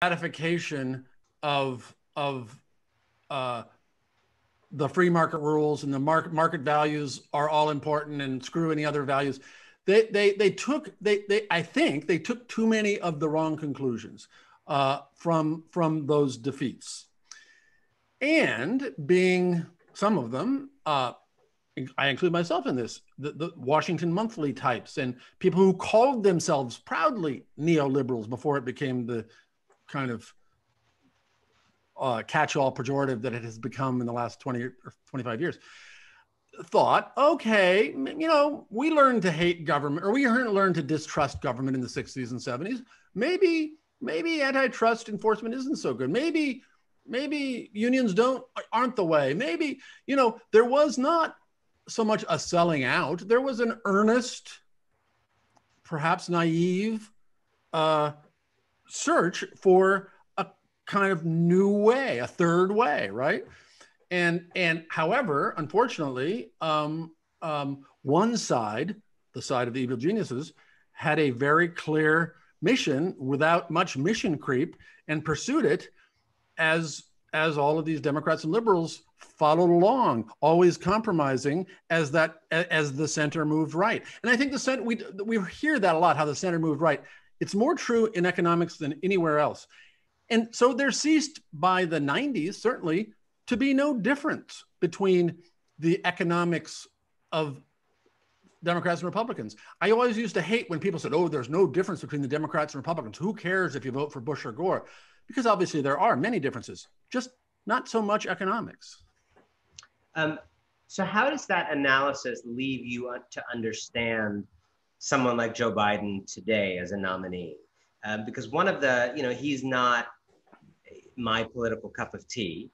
ratification of the free market rules and the market values are all important and screw any other values. I think they took too many of the wrong conclusions from those defeats. And being some of them, I include myself in this, the Washington Monthly types and people who called themselves proudly neoliberals before it became the kind of catch-all pejorative that it has become in the last 20 or 25 years, thought, okay, you know, we learned to hate government, or we learned to distrust government in the 60s and 70s. Maybe antitrust enforcement isn't so good. Maybe unions aren't the way. Maybe, you know, there was not so much a selling out. There was an earnest, perhaps naive search for a kind of new way, a third way, right? And however, unfortunately, one side, the side of the evil geniuses, had a very clear mission without much mission creep and pursued it as all of these Democrats and liberals followed along, always compromising as the center moved right. And I think the center, we hear that a lot, how the center moved right. It's more true in economics than anywhere else. And so there ceased by the 90s, certainly, to be no difference between the economics of Democrats and Republicans. I always used to hate when people said, oh, there's no difference between the Democrats and Republicans. Who cares if you vote for Bush or Gore? Because obviously there are many differences, just not so much economics. So how does that analysis leave you to understand someone like Joe Biden today as a nominee? Because one of the, you know, he's not my political cup of tea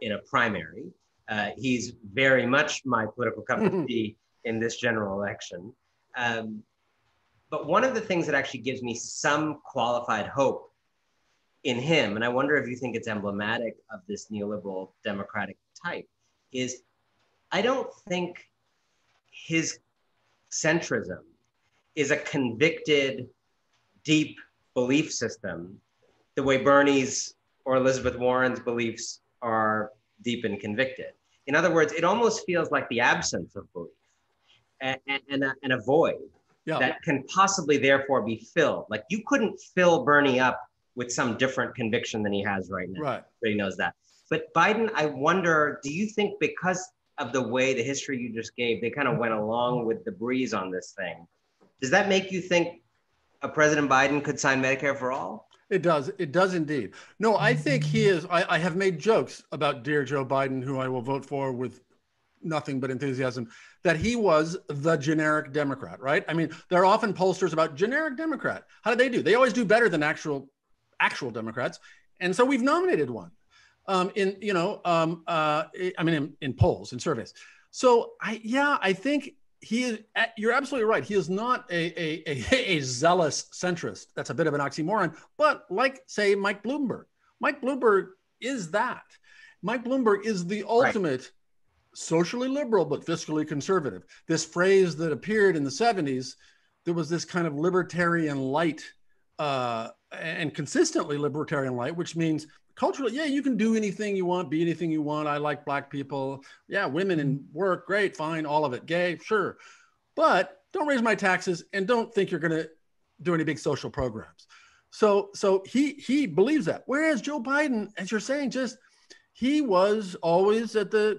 in a primary. He's very much my political cup of tea in this general election. But one of the things that actually gives me some qualified hope in him, and I wonder if you think it's emblematic of this neoliberal democratic type, is I don't think his centrism is a convicted, deep belief system the way Bernie's or Elizabeth Warren's beliefs are deep and convicted. In other words, it almost feels like the absence of belief and a void that can possibly therefore be filled. Like you couldn't fill Bernie up with some different conviction than he has right now. Right. Everybody knows that. But Biden, I wonder, do you think because of the way the history you just gave, they kind of went along with the breeze on this thing? Does that make you think a President Biden could sign Medicare for all? It does. It does indeed. No, I think he is. I have made jokes about dear Joe Biden, who I will vote for with nothing but enthusiasm, that he was the generic Democrat, right? I mean, there are often pollsters about generic Democrat. How do they do? They always do better than actual Democrats. And so we've nominated one in polls and surveys. So I think he is, you're absolutely right. He is not a zealous centrist. That's a bit of an oxymoron, but like say Mike Bloomberg is that. Mike Bloomberg is the ultimate socially liberal, but fiscally conservative. This phrase that appeared in the 70s, there was this kind of libertarian light and consistently libertarian light, which means culturally, yeah, you can do anything you want, be anything you want. I like black people. Yeah, women in work, great, fine, all of it. Gay, sure. But don't raise my taxes and don't think you're going to do any big social programs. So he believes that. Whereas Joe Biden, as you're saying, he was always at the,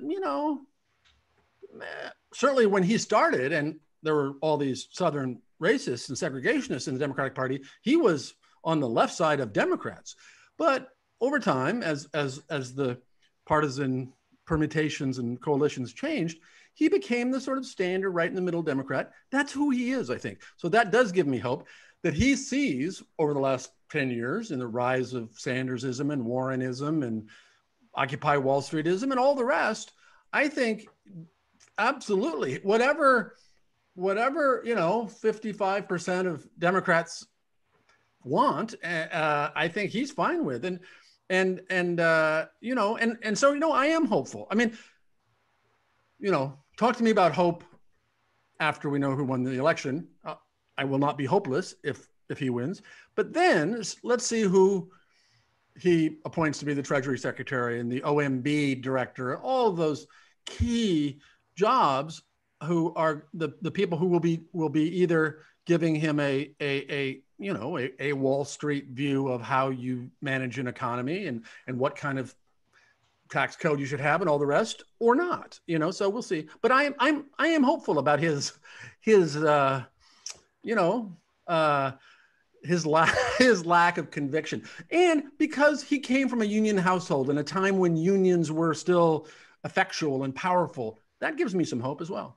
certainly when he started and there were all these Southern racists and segregationists in the Democratic Party, he was on the left side of Democrats. But over time, as the partisan permutations and coalitions changed, he became the sort of standard right in the middle Democrat. That's who he is, I think. So that does give me hope that he sees over the last 10 years in the rise of Sandersism and Warrenism and Occupy Wall Streetism and all the rest. I think absolutely whatever 55% of Democrats want, I think he's fine with. And so I am hopeful. I mean, talk to me about hope after we know who won the election. I will not be hopeless if he wins. But then let's see who he appoints to be the Treasury Secretary and the OMB director, all of those key jobs, who are the people who will be either giving him a Wall Street view of how you manage an economy and what kind of tax code you should have and all the rest, or not. So we'll see. But I am hopeful about his you know his lack of conviction, and because he came from a union household in a time when unions were still effectual and powerful, that gives me some hope as well.